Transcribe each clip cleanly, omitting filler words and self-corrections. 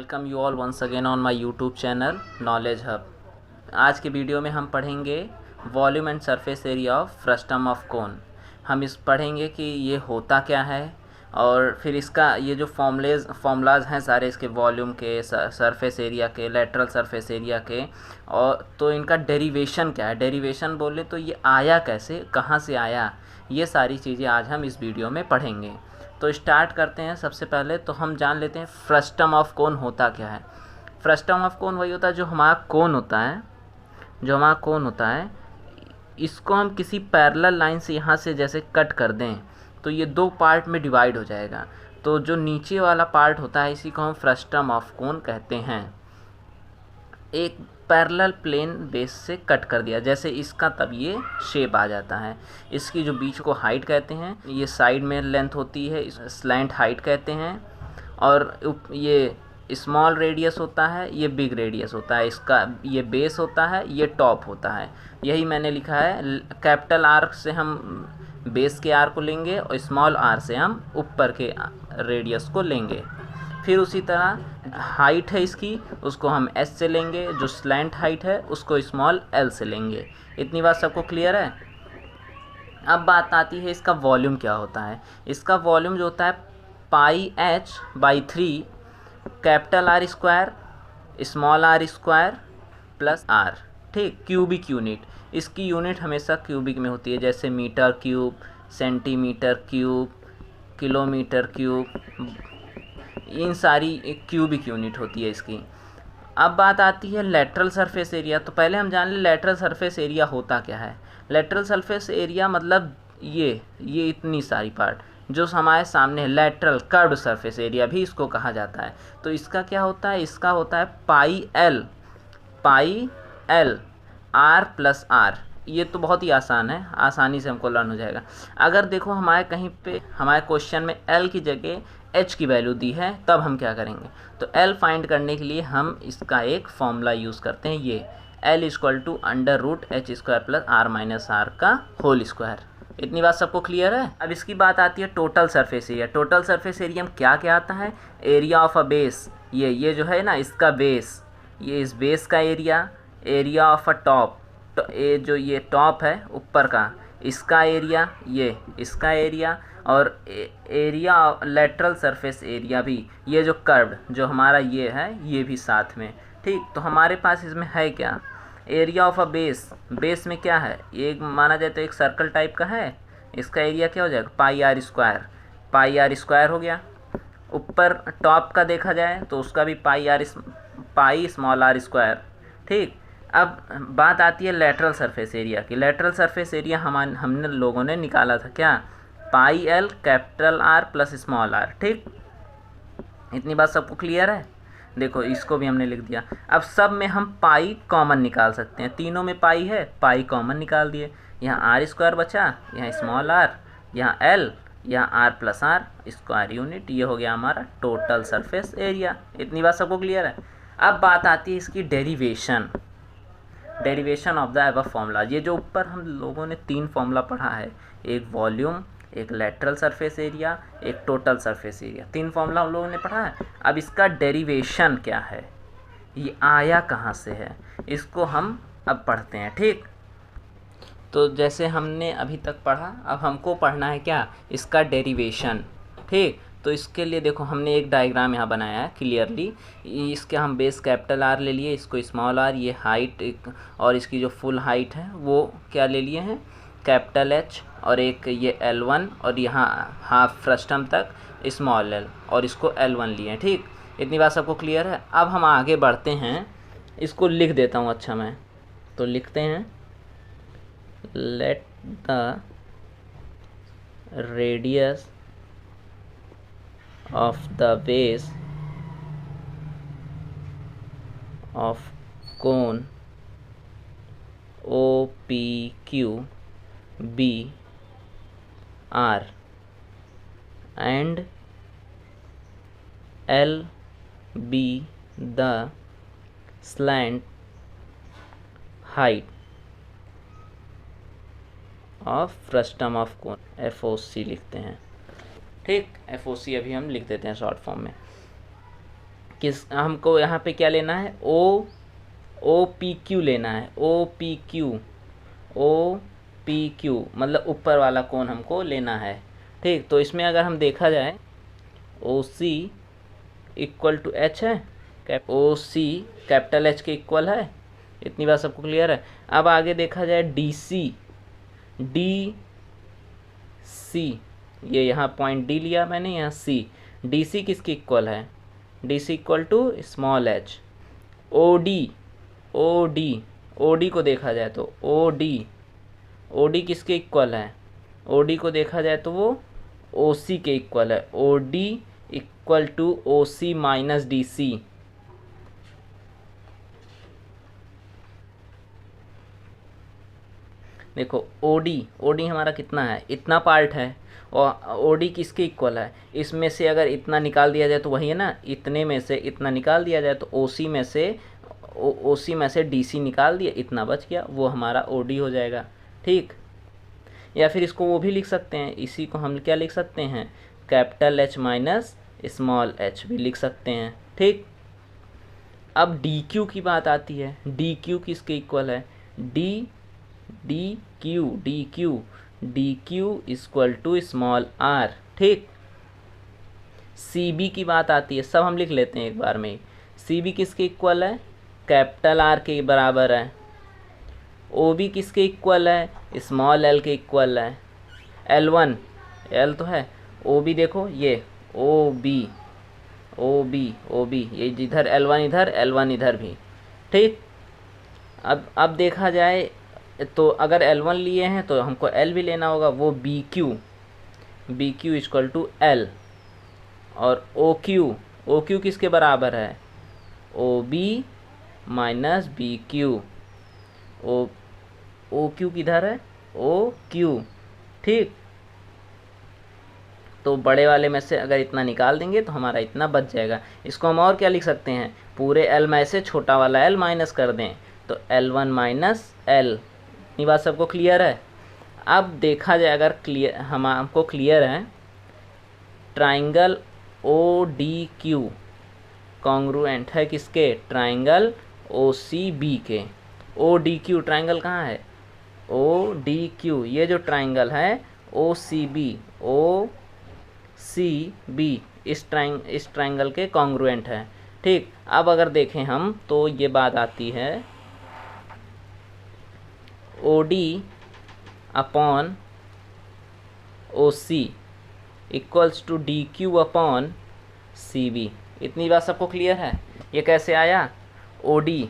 Welcome you all once again on my YouTube channel Knowledge Hub. आज के video में हम पढ़ेंगे volume and surface area of frustum of cone. हम इस पढ़ेंगे कि ये होता क्या है और फिर इसका ये जो फॉर्मूलाज हैं सारे इसके वॉल्यूम के, सरफेस एरिया के, लेटरल सरफेस एरिया के, और तो इनका डेरिवेशन क्या है। डेरिवेशन बोले तो ये आया कैसे, कहाँ से आया, ये सारी चीज़ें आज हम इस वीडियो में पढ़ेंगे। तो स्टार्ट करते हैं। सबसे पहले तो हम जान लेते हैं फ्रस्टम ऑफ कोन होता क्या है। फ्रस्टम ऑफ कोन वही होता है जो हमारा कोन होता है, इसको हम किसी पैरेलल लाइन से यहाँ से जैसे कट कर दें तो ये दो पार्ट में डिवाइड हो जाएगा। तो जो नीचे वाला पार्ट होता है इसी को हम फ्रस्टम ऑफ कोन कहते हैं। एक पैरेलल प्लेन बेस से कट कर दिया जैसे इसका, तब ये शेप आ जाता है। इसकी जो बीच को हाइट कहते हैं, ये साइड में लेंथ होती है, स्लैंट हाइट कहते हैं। और ये स्मॉल रेडियस होता है, ये बिग रेडियस होता है। इसका ये बेस होता है, ये टॉप होता है। यही मैंने लिखा है, कैपिटल आर से हम बेस के आर को लेंगे और स्मॉल आर से हम ऊपर के रेडियस को लेंगे। फिर उसी तरह हाइट है इसकी, उसको हम एस से लेंगे, जो स्लैंट हाइट है उसको स्मॉल एल से लेंगे। इतनी बात सबको क्लियर है। अब बात आती है इसका वॉल्यूम क्या होता है। इसका वॉल्यूम जो होता है pi H by 3 capital R square small R square plus R, ठीक, क्यूबिक यूनिट। इसकी यूनिट हमेशा क्यूबिक में होती है, जैसे metre cube, centimetre cube, kilometre cube, इन सारी एक क्यूबिक यूनिट होती है इसकी। अब बात आती है लेटरल सरफेस एरिया। तो पहले हम जान लें लेटरल सरफेस एरिया होता क्या है। लेटरल सरफेस एरिया मतलब ये इतनी सारी पार्ट जो हमारे सामने है, लेटरल कर्व्ड सरफेस एरिया भी इसको कहा जाता है। तो इसका क्या होता है, इसका होता है pi l r plus r. ये तो बहुत ही आसान है, आसानी से हमको लर्न हो जाएगा। अगर देखो हमारे कहीं पे हमारे क्वेश्चन में एल की जगह एच की वैल्यू दी है, तब हम क्या करेंगे, तो एल फाइंड करने के लिए हम इसका एक फॉर्मूला यूज़ करते हैं, ये l equal to under root h square plus r minus r का होल स्क्वायर। इतनी बात सबको क्लियर है। अब इसकी बात आती है total surface area. Total surface area में क्या क्या आता है, एरिया ऑफ अ बेस, ये जो है ना इसका बेस, ये इस बेस का एरिया ऑफ अ टॉप, तो ये टॉप है ऊपर का, इसका एरिया, ये इसका एरिया, और एरिया लेटरल सरफेस एरिया भी, ये जो कर्व जो हमारा ये है ये भी साथ में, ठीक। तो हमारे पास इसमें है क्या, एरिया ऑफ अ बेस में क्या है, एक माना जाए तो एक सर्कल टाइप का है, इसका एरिया क्या हो जाएगा पाई आर स्क्वायर हो गया। ऊपर टॉप का देखा जाए तो उसका भी पाई स्मॉल आर स्क्वायर, ठीक। अब बात आती है लेटरल सरफेस एरिया की। लेटरल सरफेस एरिया हमने लोगों ने निकाला था क्या, pi l capital R plus small r, ठीक। इतनी बात सबको क्लियर है। देखो इसको भी हमने लिख दिया। अब सब में हम पाई कॉमन निकाल सकते हैं, तीनों में पाई है, पाई कॉमन निकाल दिए। यहाँ आर स्क्वायर बचा, यहाँ स्मॉल आर, यहाँ एल, यहाँ r plus are square unit. ये हो गया हमारा टोटल सरफेस एरिया। इतनी बात सबको क्लियर है। अब बात आती है इसकी derivation of the above formula. ये जो ऊपर हम लोगों ने 3 फॉर्मूला पढ़ा है, एक वॉल्यूम, एक लेटरल सरफेस एरिया, एक टोटल सरफेस एरिया, 3 फॉर्मूला हम लोगों ने पढ़ा है। अब इसका डेरिवेशन क्या है, ये आया कहाँ से है, इसको हम अब पढ़ते हैं, ठीक। तो जैसे हमने अभी तक पढ़ा, अब हमको पढ़ना है क्या, इसका डेरिवेशन, ठीक। तो इसके लिए देखो हमने एक डायग्राम यहाँ बनाया है क्लियरली। इसके हम बेस कैपिटल आर ले लिए, इसको स्मॉल आर, ये हाइट और इसकी जो फुल हाइट है वो क्या ले लिए हैं कैपिटल एच, और एक ये L1, और यहाँ हाफ फ्रस्टम तक स्मॉल एल, और इसको L1 लिए, ठीक। इतनी बात सबको क्लियर है। अब हम आगे बढ़ते हैं, इसको लिख देता हूँ। अच्छा मैं तो लिखते हैं, let the radius of the base of cone OPQ be R and L be the slant height of frustum of cone, FOC लिखते हैं, ठीक। FOC अभी हम लिख देते हैं शॉर्ट फॉर्म में। हमको यहाँ पे क्या लेना है, ओ पी क्यू लेना है, ओ पी क्यू मतलब ऊपर वाला कोण हमको लेना है। ठीक, तो इसमें अगर हम देखा जाए ओ सी इक्वल टू एच है, ओ सी कैपिटल एच के इक्वल है। इतनी बात सबको क्लियर है। अब आगे देखा जाए डी सी ये यहाँ पॉइंट डी लिया मैंने, यहाँ सी, डी सी किसके इक्वल है, D C equal to small h. O D को देखा जाए तो ओ डी किसके इक्वल है, ओ डी को देखा जाए तो वो ओ सी के इक्वल है, O D equal to O C minus D C. देखो ओ डी हमारा कितना है, इतना पार्ट है, और ओ डी किसके इक्वल है, इसमें से अगर इतना निकाल दिया जाए तो वही है ना, इतने में से इतना निकाल दिया जाए तो ओ सी में से डी सी निकाल दिया, इतना बच गया, वो हमारा ओ डी हो जाएगा। ठीक, या फिर इसको वो भी लिख सकते हैं, इसी को हम क्या लिख सकते हैं, capital H minus small H भी लिख सकते हैं। ठीक, अब डी क्यू की बात आती है, डी क्यू किसके इक्वल है, D Q equal to small r. ठीक, सी बी की बात आती है, सब हम लिख लेते हैं एक बार में। सी बी किसके इक्वल है, कैपिटल आर के बराबर है। ओ बी किसके इक्वल है, स्मॉल एल के इक्वल है। L1 एल तो है, ओ बी देखो ये ओ बी ये जिधर L1 इधर L1 इधर भी। ठीक, अब देखा जाए तो अगर L1 लिए हैं तो हमको L भी लेना होगा, वो B Q equal to l. और ओ क्यू किसके बराबर है, O B minus B Q. O Q किधर है, ओ क्यू। ठीक, तो बड़े वाले में से अगर इतना निकाल देंगे तो हमारा इतना बच जाएगा। इसको हम और क्या लिख सकते हैं, पूरे L में से छोटा वाला L माइनस कर दें तो L1 माइनस L। इतनी बात सबको क्लियर है। अब देखा जाए अगर हमको क्लियर है, triangle O D Q congruent है किसके, ट्राइंगल ओ सी बी के। ओ डी क्यू ट्राइंगल कहाँ है, ओ डी क्यू, ये जो ट्राइंगल है ओ सी बी इस ट्राइंगल के कॉन्ग्रुएंट है। ठीक, अब अगर देखें हम तो ये बात आती है O D upon O C equals to D Q upon C B. इतनी बात सबको क्लियर है। ये कैसे आया, ओ डी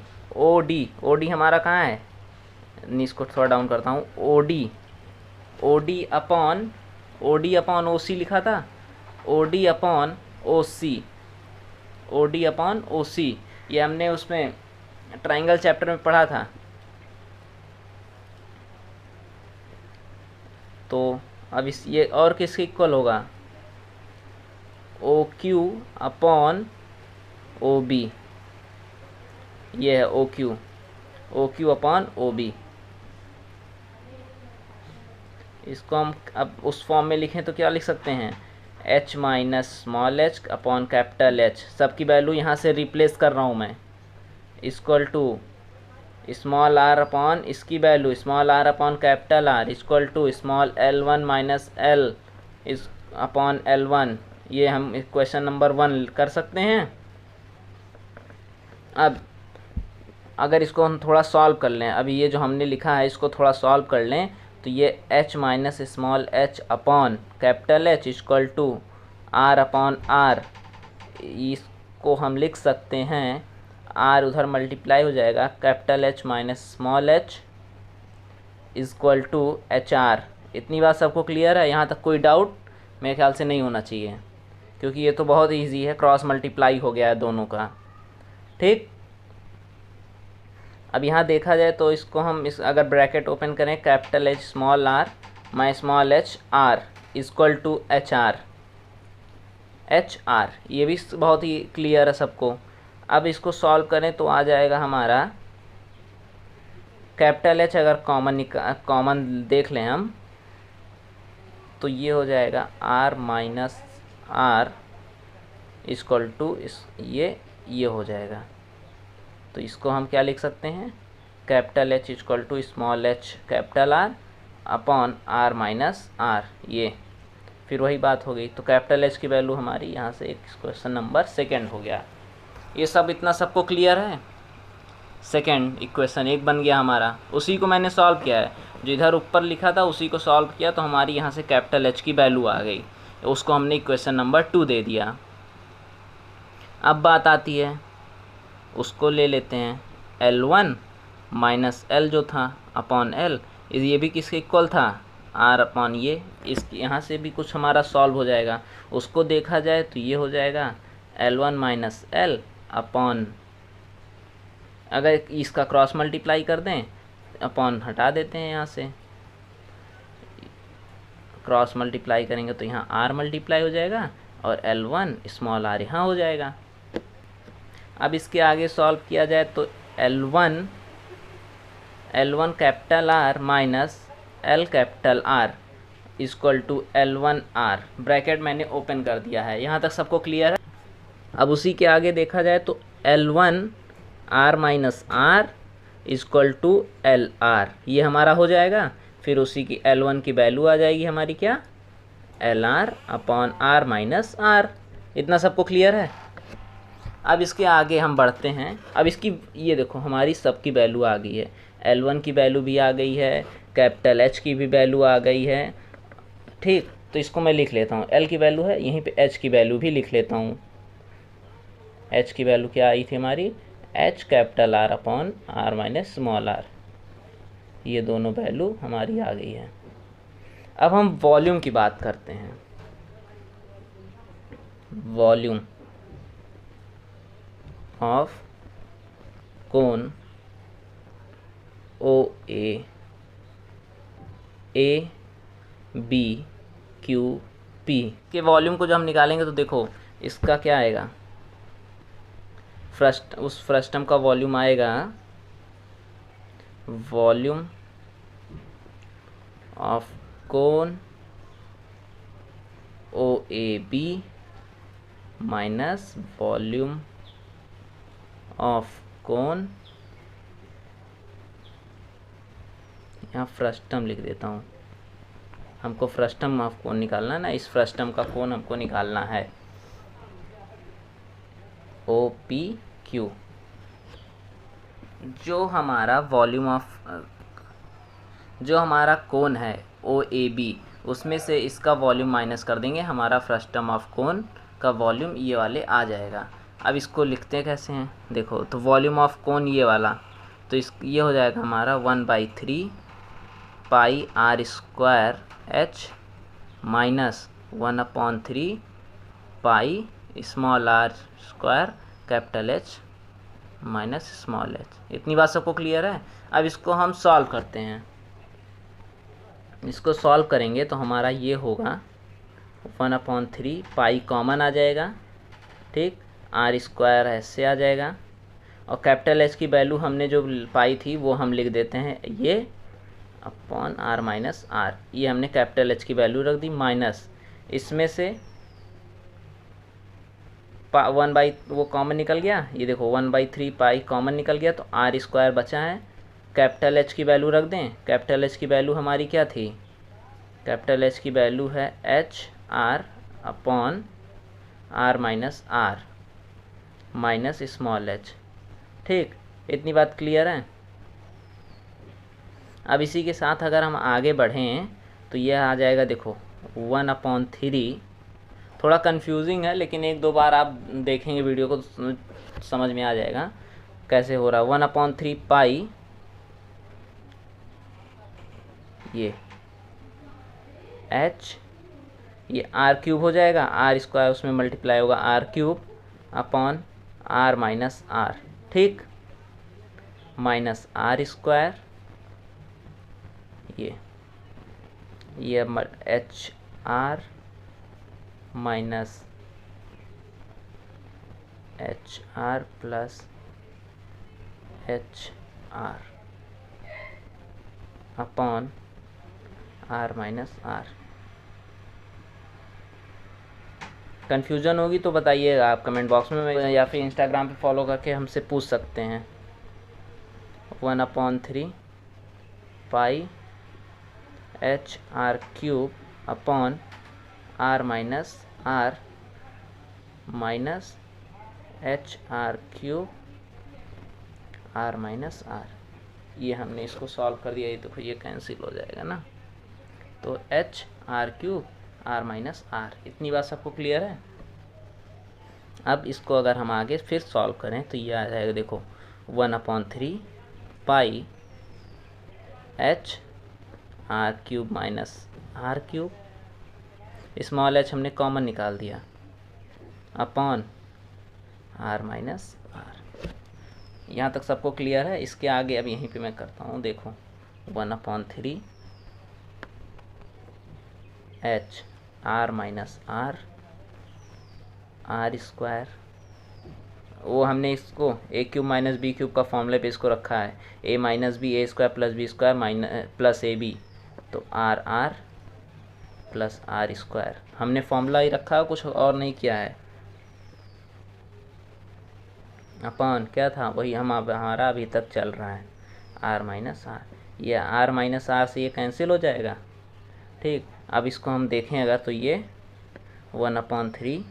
हमारा कहाँ है, इसको थोड़ा डाउन करता हूँ, ओ डी अपॉन ओ सी लिखा था, ओ डी अपॉन ओ सी, ये हमने उसमें ट्राइंगल चैप्टर में पढ़ा था। तो अब ये और किसके इक्वल होगा, O Q upon O B, ये है O Q upon O B. इसको हम अब उस फॉर्म में लिखें तो क्या लिख सकते हैं, H minus small H upon capital H, सबकी वैल्यू यहाँ से रिप्लेस कर रहा हूँ मैं, equal to small R upon इसकी value small R upon capital R equal to small L1 minus L इस अपॉन L1। ये हम क्वेश्चन नंबर 1 कर सकते हैं। अब अगर इसको हम थोड़ा सॉल्व कर लें, अभी ये जो हमने लिखा है इसको थोड़ा सॉल्व कर लें तो ये h minus small H upon capital H equal to r upon r, इसको हम लिख सकते हैं, आर उधर मल्टीप्लाई हो जाएगा, capital H minus small h equal to h r. इतनी बात सबको क्लियर है, यहाँ तक कोई डाउट मेरे ख्याल से नहीं होना चाहिए, क्योंकि ये तो बहुत ईजी है, क्रॉस मल्टीप्लाई हो गया है दोनों का। ठीक, अब यहाँ देखा जाए तो इसको हम अगर ब्रैकेट ओपन करें, capital H small r my small h r equal to h r, ये भी बहुत ही क्लियर है सबको। अब इसको सॉल्व करें तो आ जाएगा हमारा कैपिटल एच, अगर कॉमन देख लें हम तो ये हो जाएगा r minus r equal to ये ये हो जाएगा। तो इसको हम क्या लिख सकते हैं, capital H equal to small h capital R upon R minus R। ये फिर वही बात हो गई। तो कैपिटल H की वैल्यू हमारी यहाँ से एक क्वेश्चन नंबर सेकेंड हो गया। ये सब इतना सबको क्लियर है। सेकेंड इक्वेशन एक बन गया हमारा, उसी को मैंने सॉल्व किया है, जो इधर ऊपर लिखा था उसी को सॉल्व किया, तो हमारी यहाँ से कैपिटल H की वैल्यू आ गई, उसको हमने इक्वेशन नंबर 2 दे दिया। अब बात आती है, उसको ले लेते हैं L1 माइनस L जो था अपॉन L, ये भी किसके इक्वल था, R अपॉन ये। इस यहाँ से भी कुछ हमारा सॉल्व हो जाएगा। उसको देखा जाए तो ये हो जाएगा L1 माइनस L अपॉन, अगर इसका क्रॉस मल्टीप्लाई कर दें, अपॉन हटा देते हैं यहाँ से, क्रॉस मल्टीप्लाई करेंगे तो यहाँ R मल्टीप्लाई हो जाएगा और L1 स्मॉल r यहाँ हो जाएगा। अब इसके आगे सॉल्व किया जाए तो L1 capital R minus L capital R equal to L1R, bracket मैंने ओपन कर दिया है। यहाँ तक सबको क्लियर है। अब उसी के आगे देखा जाए तो L1 R minus R equal to LR, ये हमारा हो जाएगा। फिर उसी की L1 की वैल्यू आ जाएगी हमारी क्या, LR upon R minus R। इतना सबको क्लियर है। अब इसके आगे हम बढ़ते हैं। अब इसकी ये देखो हमारी सबकी वैल्यू आ गई है, L1 की वैल्यू भी आ गई है, कैपिटल H की भी वैल्यू आ गई है। ठीक, तो इसको मैं लिख लेता हूँ, L की वैल्यू है, यहीं पे H की वैल्यू भी लिख लेता हूँ। H की वैल्यू क्या आई थी हमारी, H capital R upon R minus small r। ये दोनों वैल्यू हमारी आ गई है। अब हम वॉल्यूम की बात करते हैं। Volume of cone OA ABQP के वॉल्यूम को जब हम निकालेंगे तो देखो इसका क्या आएगा, उस फ्रस्टम का वॉल्यूम आएगा, volume of cone OAB minus volume of cone, यहाँ फ्रस्टम लिख देता हूँ, हमको फ्रस्टम ऑफ कोन निकालना है ना, इस फ्रस्टम का कोन हमको निकालना है OPQ। जो हमारा वॉल्यूम ऑफ, जो हमारा कोन है OAB, उसमें से इसका वॉल्यूम माइनस कर देंगे, हमारा फ्रस्टम ऑफ कोन का वॉल्यूम ये वाले आ जाएगा। अब इसको लिखते कैसे हैं, देखो तो वॉल्यूम ऑफ कोन ये वाला, तो ये हो जाएगा हमारा 1/3 पाई R square H minus 1/3 pi small r square capital H minus small h। इतनी बात सबको क्लियर है। अब इसको हम सॉल्व करते हैं। इसको सॉल्व करेंगे तो हमारा ये होगा 1/3 पाई कॉमन आ जाएगा, ठीक, R स्क्वायर ऐसे आ जाएगा, और कैपिटल H की वैल्यू हमने जो पाई थी वो हम लिख देते हैं ये अपॉन R माइनस R। ये हमने कैपिटल H की वैल्यू रख दी, माइनस इसमें से 1 वो कॉमन निकल गया, ये देखो 1/3 पाई कॉमन निकल गया, तो R स्क्वायर बचा है। कैपिटल H की वैल्यू रख दें, कैपिटल H की वैल्यू हमारी क्या थी, कैपिटल H की वैल्यू है HR upon R minus R minus small h। ठीक, इतनी बात क्लियर है। अब इसी के साथ अगर हम आगे बढ़ें तो यह आ जाएगा, देखो 1/3, थोड़ा कंफ्यूजिंग है लेकिन एक दो बार आप देखेंगे वीडियो को तो समझ में आ जाएगा कैसे हो रहा है। 1/3 पाई, ये h, ये r³ हो जाएगा, R स्क्वायर उसमें मल्टीप्लाई होगा r³ upon R minus R, ठीक, माइनस R स्क्वायर, ये HR minus HR plus HR upon R minus R। Confusion होगी तो बताइएगा आप कमेंट बॉक्स में, या फिर इंस्टाग्राम पे फॉलो करके हमसे पूछ सकते हैं। 1/3 pi H are cube upon are minus are minus H are cube are minus are. ये हमने इसको सॉल्व कर दिया, ये देखो ये कैंसिल हो जाएगा ना, तो h are cube are minus r. इतनी बात सबको क्लियर है। अब इसको अगर हम आगे फिर सॉल्व करें तो ये आ जाएगा, देखो 1/3 pi H are cube minus R cube, small H हमने कॉमन निकाल दिया, अपॉन आर माइनस आर। यहाँ तक सबको क्लियर है। इसके आगे अब यहीं पे मैं करता हूँ, देखो 1/3 H R minus R R square, वो हमने इसको A cube minus B cube का फॉर्मूले पे इसको रखा है, A minus B A square plus B square minus plus A B, तो R R plus are square. हमने फॉर्मूला ही रखा है, कुछ और नहीं किया है। अपॉन क्या था, वही हमारा अभी तक चल रहा है, आर माइनस आर। ये आर माइनस आर से ये कैंसिल हो जाएगा, ठीक। अब इसको हम देखें अगर, तो ये 1/3,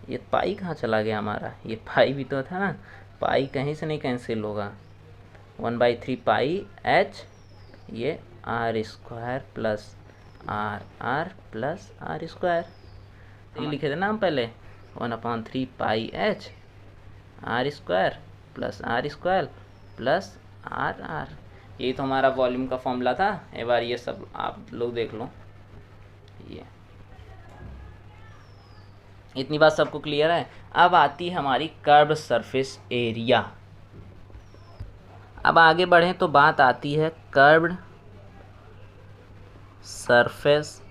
ये पाई कहाँ चला गया हमारा, ये पाई भी तो था ना, पाई कहीं से नहीं कैंसिल होगा। 1/3 पाई एच, ये R square plus are R plus are square, ये लिखे थे ना हम पहले, 1/3 pi H R square plus are R. यही तो हमारा वॉल्यूम का फॉर्मूला था। एक बार ये सब आप लोग देख लो, ये इतनी बात सबको क्लियर है। अब आती है हमारी कर्व सरफेस एरिया। अब आगे बढ़ें तो बात आती है curved surface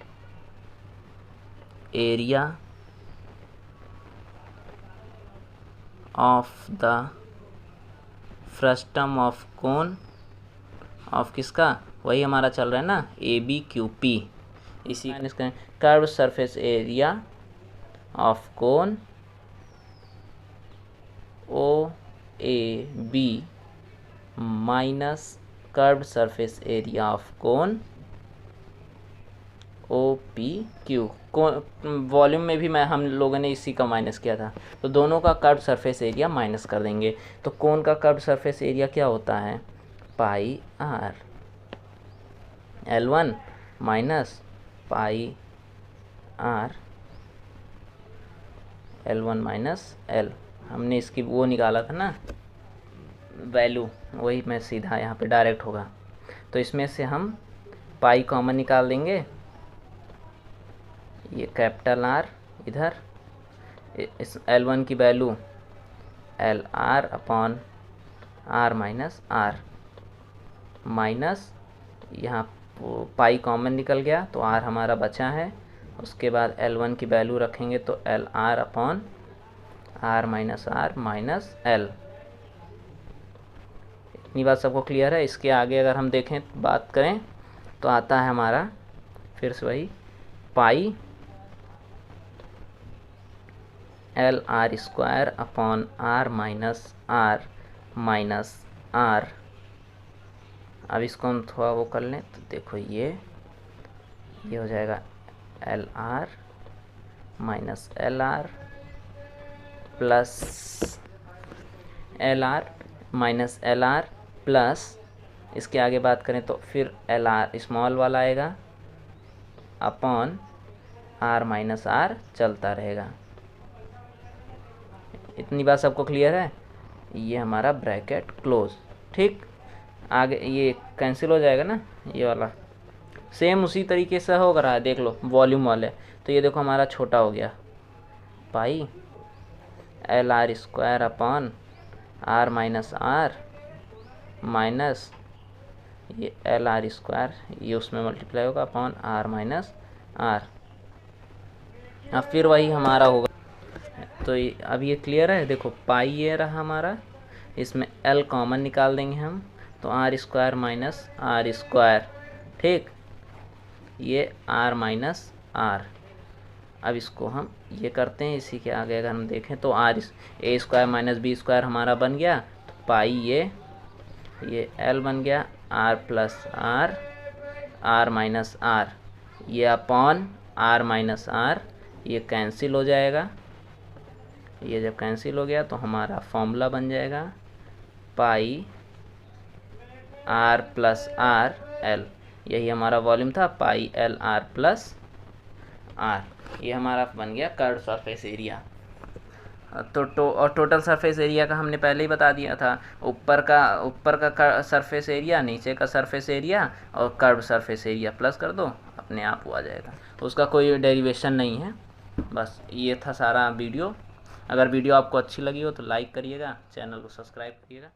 area of the frustum of cone of किसका, वही हमारा चल रहा है ना, ए बी क्यू पी। इसी curve surface area of cone O A B minus curve surface area of cone O P Q. Volume में भी हम लोगों ने इसी का माइनस किया था, तो दोनों का कर्व सरफेस एरिया माइनस कर देंगे। तो कोन का कर्व सरफेस एरिया क्या होता है, pi R L1 minus pi R L1 minus L। हमने इसकी वो निकाला था ना वैल्यू, वही मैं सीधा यहाँ पे डायरेक्ट होगा। तो इसमें से हम पाई कॉमन निकाल देंगे, ये कैपिटल आर इधर, इस L1 की value l r upon are minus are, minus यहाँ पाई कॉमन निकल गया तो आर हमारा बचा है। उसके बाद L1 की वैल्यू रखेंगे तो l r upon are minus l. इतनी बात सबको क्लियर है। इसके आगे अगर हम देखें बात करें तो आता है हमारा फिर से वही pi l r square upon are minus r. अब इसको हम थोड़ा वो कर लें तो देखो ये हो जाएगा L R minus L r plus L R minus L r plus, इसके आगे बात करें तो फिर एल आर स्मॉल वाला आएगा अपॉन आर माइनस आर चलता रहेगा। इतनी बात सबको क्लियर है। ये हमारा ब्रैकेट क्लोज, ठीक। आगे ये कैंसिल हो जाएगा ना, ये वाला सेम उसी तरीके से हो रहा है, देख लो वॉल्यूम वाले। तो ये देखो हमारा छोटा हो गया, pi l r square upon are minus are minus ये एल आर स्क्वायर, ये उसमें मल्टीप्लाई होगा अपॉन आर माइनस आर। अब फिर वही हमारा होगा। तो अब ये क्लियर है। देखो पाई ये रहा हमारा, इसमें एल कॉमन निकाल देंगे हम तो r square minus r square, ठीक। ये आर माइनस आर, अब इसको हम ये करते हैं, इसी के आगे अगर हम देखें तो r a square minus b square हमारा बन गया, तो पाई ये एल बन गया, r plus are, r minus are, ये अपॉन आर माइनस आर, ये कैंसिल हो जाएगा। ये जब कैंसिल हो गया तो हमारा फॉर्मूला बन जाएगा pi r plus r l, यही हमारा वॉल्यूम था, pi l r plus r. ये हमारा बन गया कर्व सरफेस एरिया। तो और टोटल सरफेस एरिया का हमने पहले ही बता दिया था, ऊपर का सरफेस एरिया, नीचे का सरफेस एरिया और कर्व सरफेस एरिया प्लस कर दो, अपने आप वो आ जाएगा। उसका कोई डेरिवेशन नहीं है। बस ये था सारा वीडियो। अगर वीडियो आपको अच्छी लगी हो तो लाइक करिएगा, चैनल को सब्सक्राइब करिएगा।